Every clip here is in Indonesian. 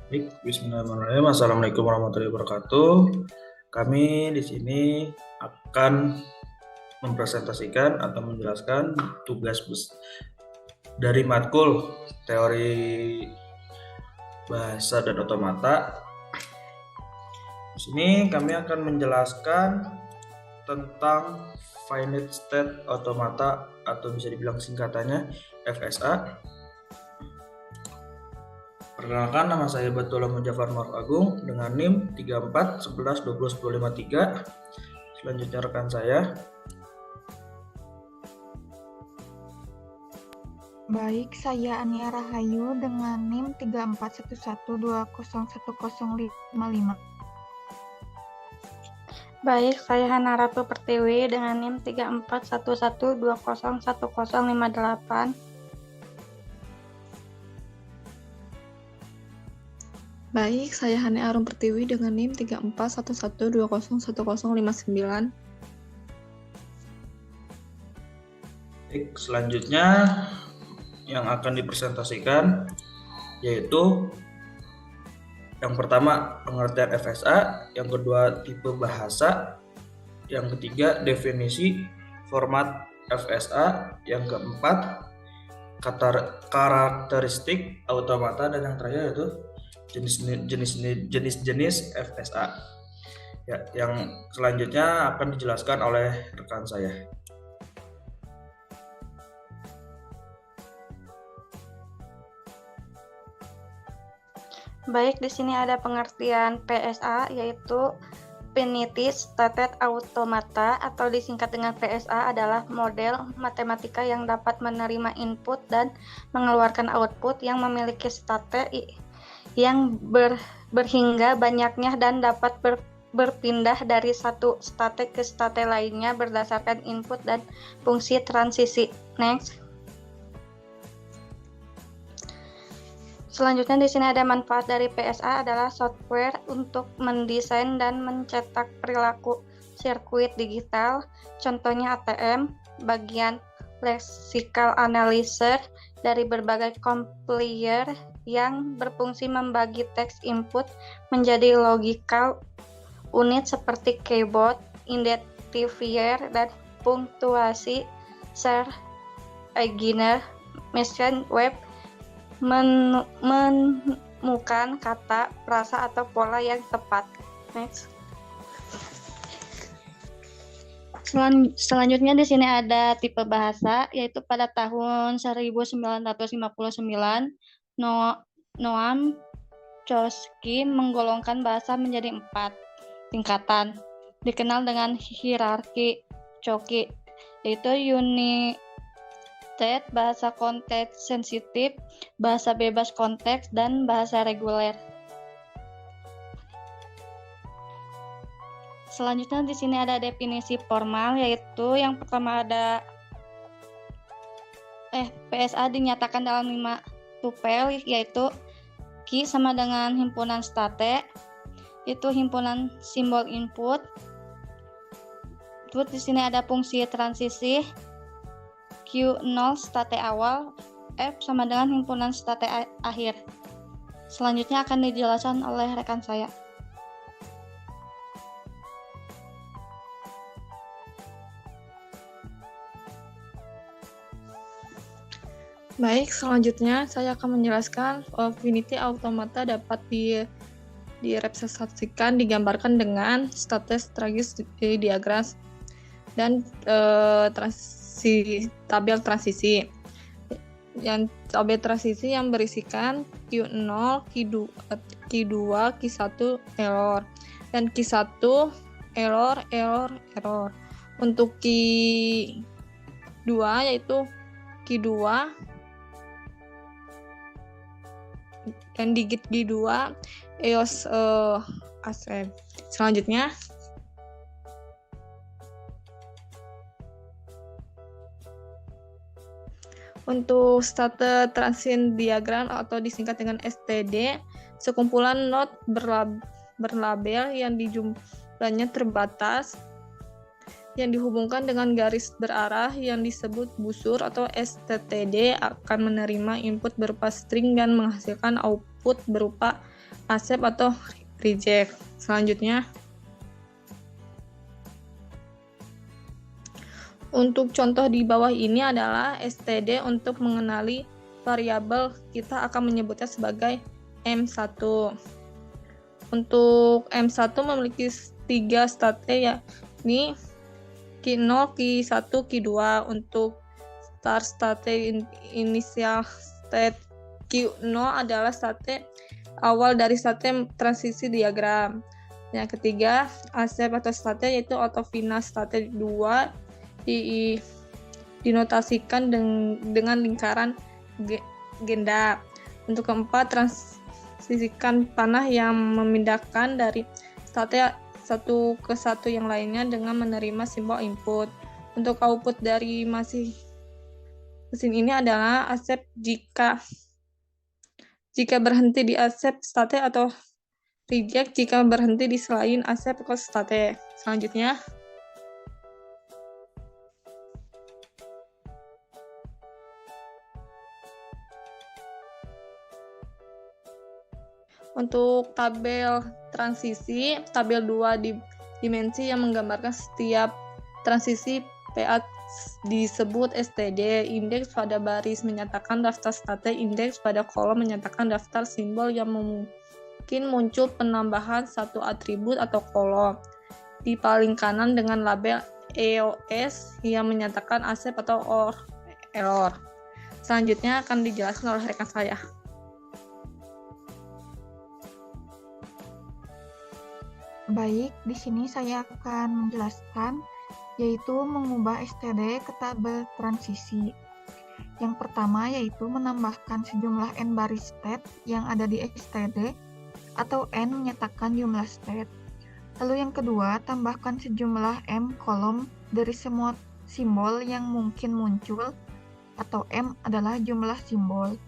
Baik, bismillahirrahmanirrahim. Assalamualaikum warahmatullahi wabarakatuh. Kami di sini akan mempresentasikan atau menjelaskan dari matkul teori bahasa dan otomata. Di sini kami akan menjelaskan tentang finite state automata atau bisa dibilang singkatannya FSA. Perkenalkan, nama saya Batullah Mujafar Maruf Agung dengan NIM 3411201053. Selanjutnya rekan saya. Baik, saya Ania Rahayu dengan NIM 3411201055. Baik, saya Hana Ratu Pertiwi dengan NIM 341120101058. Baik, saya Hani Arum Pertiwi dengan NIM 341120101059. Baik, selanjutnya yang akan dipresentasikan yaitu yang pertama pengertian FSA, yang kedua tipe bahasa, yang ketiga definisi format FSA, yang keempat karakteristik automata, dan yang terakhir yaitu jenis-jenis FSA. Ya, yang selanjutnya akan dijelaskan oleh rekan saya. Baik, di sini ada pengertian PSA yaitu Finite State Automata atau disingkat dengan PSA adalah model matematika yang dapat menerima input dan mengeluarkan output yang memiliki state yang berhingga banyaknya dan dapat berpindah dari satu state ke state lainnya berdasarkan input dan fungsi transisi. Next. Selanjutnya di sini ada manfaat dari PSA adalah software untuk mendesain dan mencetak perilaku sirkuit digital, contohnya ATM, bagian lexical analyzer dari berbagai compiler yang berfungsi membagi teks input menjadi logical unit seperti keyboard, identifier, dan punktuasi, search engine, machine web, menemukan kata, frasa, atau pola yang tepat. Next. Selanjutnya di sini ada tipe bahasa, yaitu pada tahun 1959, Noam Chomsky menggolongkan bahasa menjadi 4 tingkatan, dikenal dengan hierarki Chomsky, yaitu unit bahasa konteks sensitif, bahasa bebas konteks, dan bahasa reguler. Selanjutnya di sini ada definisi formal, yaitu yang pertama ada PSA dinyatakan dalam 5 tupel, yaitu key sama dengan himpunan state, itu himpunan simbol input. Terus di sini ada fungsi transisi, Q0 state awal, F sama dengan himpunan state akhir. Selanjutnya akan dijelaskan oleh rekan saya. Baik, selanjutnya saya akan menjelaskan finite automata dapat direpresentasikan, digambarkan dengan status tragis diagram dan tabel transisi. Yang tabel transisi yang berisikan Q0, Q2, Q1 error, dan Q1 error. Untuk Q2 yaitu Q2 dan digit Q2 EOS ASF. Selanjutnya untuk state transition diagram atau disingkat dengan STD, sekumpulan node berlabel yang jumlahnya terbatas yang dihubungkan dengan garis berarah yang disebut busur atau STTD akan menerima input berupa string dan menghasilkan output berupa accept atau reject. Selanjutnya, untuk contoh di bawah ini adalah std untuk mengenali variabel, kita akan menyebutnya sebagai M1. Untuk M1 memiliki 3 state, yakni Q0, Q1, Q2. Untuk start state initial state Q0 adalah state awal dari state transisi diagram. Yang ketiga, accept atau state yaitu auto final state 2 dinotasikan dengan lingkaran genda. Untuk keempat, transisikan panah yang memindahkan dari state satu ke satu yang lainnya dengan menerima simbol input. Untuk output dari mesin ini adalah accept jika berhenti di accept state atau reject jika berhenti di selain accept atau state. Selanjutnya, untuk tabel transisi, tabel 2 dimensi yang menggambarkan setiap transisi PA disebut STD. Indeks pada baris menyatakan daftar state, indeks pada kolom menyatakan daftar simbol yang mungkin muncul penambahan satu atribut atau kolom. Di paling kanan dengan label EOS yang menyatakan accept atau error. Selanjutnya akan dijelaskan oleh rekan saya. Baik, di sini saya akan menjelaskan yaitu mengubah STD ke tabel transisi. Yang pertama yaitu menambahkan sejumlah n baris state yang ada di STD atau n menyatakan jumlah state. Lalu yang kedua, tambahkan sejumlah m kolom dari semua simbol yang mungkin muncul atau m adalah jumlah simbol.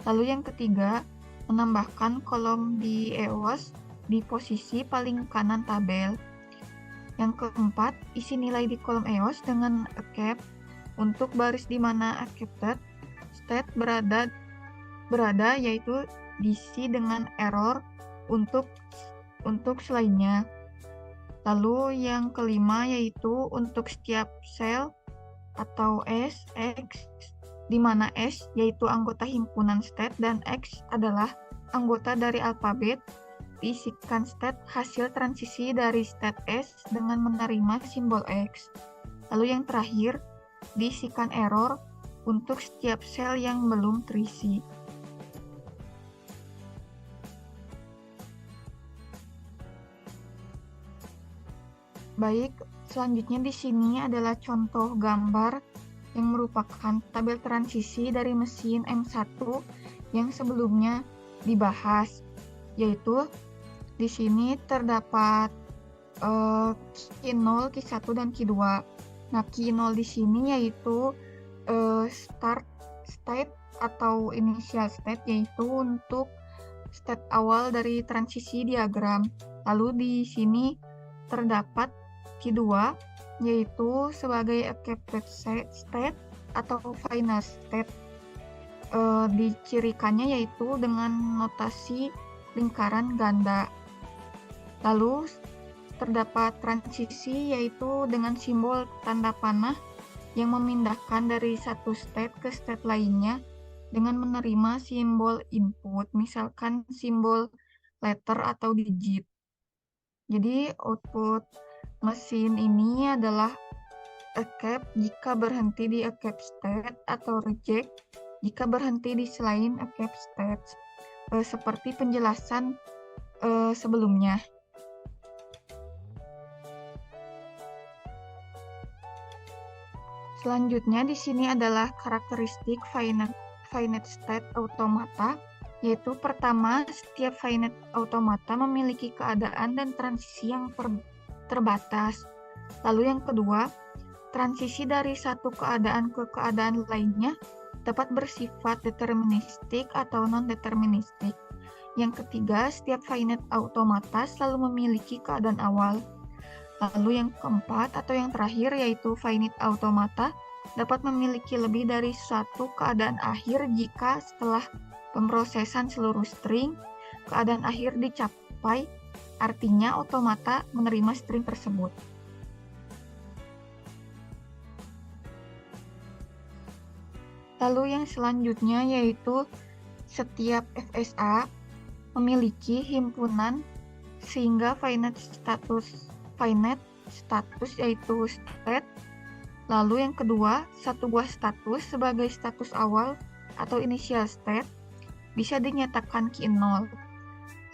Lalu yang ketiga, menambahkan kolom di EOS di posisi paling kanan tabel. Yang keempat, isi nilai di kolom EOS dengan accept untuk baris di mana accepted state berada yaitu diisi dengan error untuk selainnya. Lalu yang kelima yaitu untuk setiap sel atau S, X, di mana S yaitu anggota himpunan state dan X adalah anggota dari alfabet, diisikan state hasil transisi dari state S dengan menerima simbol X. Lalu yang terakhir, diisikan error untuk setiap sel yang belum terisi. Baik, selanjutnya di sini adalah contoh gambar yang merupakan tabel transisi dari mesin M1 yang sebelumnya dibahas, yaitu di sini terdapat Q0, Q1, dan Q2. Nah, Q0 di sini yaitu start state atau initial state, yaitu untuk state awal dari transisi diagram. Lalu di sini terdapat Q2 yaitu sebagai accepted state atau final state. Dicirikannya yaitu dengan notasi lingkaran ganda. Lalu terdapat transisi yaitu dengan simbol tanda panah yang memindahkan dari satu state ke state lainnya dengan menerima simbol input, misalkan simbol letter atau digit. Jadi output mesin ini adalah accept jika berhenti di accept state atau reject jika berhenti di selain accept state. Seperti penjelasan sebelumnya. Selanjutnya di sini adalah karakteristik finite state automata, yaitu pertama, setiap finite automata memiliki keadaan dan transisi yang terbatas. Lalu yang kedua, transisi dari satu keadaan ke keadaan lainnya dapat bersifat deterministik atau non-deterministik. Yang ketiga, setiap finite automata selalu memiliki keadaan awal. Lalu yang keempat atau yang terakhir yaitu finite automata dapat memiliki lebih dari satu keadaan akhir jika setelah pemrosesan seluruh string keadaan akhir dicapai, artinya otomata menerima string tersebut. Lalu yang selanjutnya yaitu setiap FSA memiliki himpunan sehingga finite status yaitu state. Lalu yang kedua, satu buah status sebagai status awal atau initial state bisa dinyatakan key 0.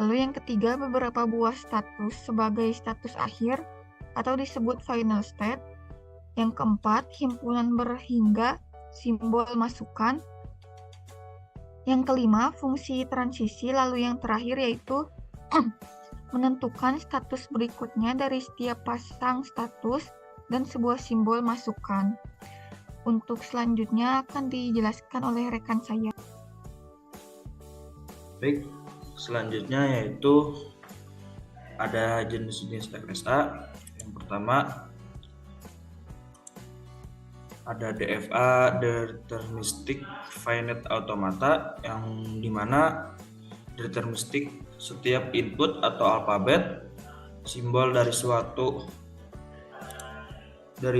Lalu yang ketiga, beberapa buah status sebagai status akhir atau disebut final state. Yang keempat, himpunan berhingga simbol masukan. Yang kelima, fungsi transisi. Lalu yang terakhir yaitu menentukan status berikutnya dari setiap pasang status dan sebuah simbol masukan. Untuk selanjutnya akan dijelaskan oleh rekan saya. Baik, selanjutnya yaitu ada jenis-jenis FSA. Yang pertama ada DFA, Deterministic Finite Automata, yang dimana deterministic setiap input atau alfabet simbol dari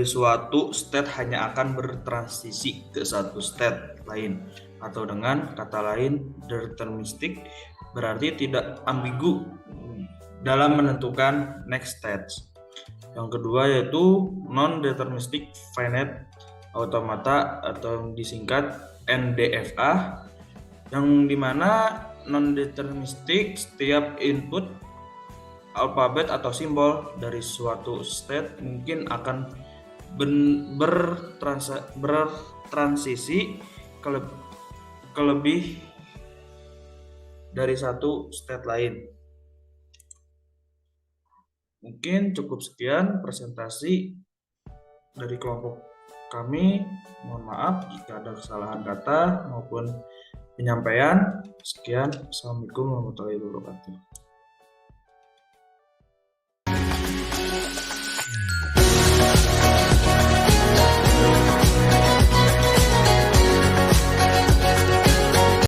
suatu state hanya akan bertransisi ke satu state lain, atau dengan kata lain deterministic berarti tidak ambigu dalam menentukan next stage. Yang kedua yaitu non-deterministic finite automata atau disingkat NDFA, yang dimana non-deterministic setiap input alfabet atau simbol dari suatu state mungkin akan bertransisi ke lebih dari satu state lain. Mungkin cukup sekian presentasi dari kelompok kami. Mohon maaf jika ada kesalahan kata maupun penyampaian. Sekian. Assalamualaikum warahmatullahi wabarakatuh.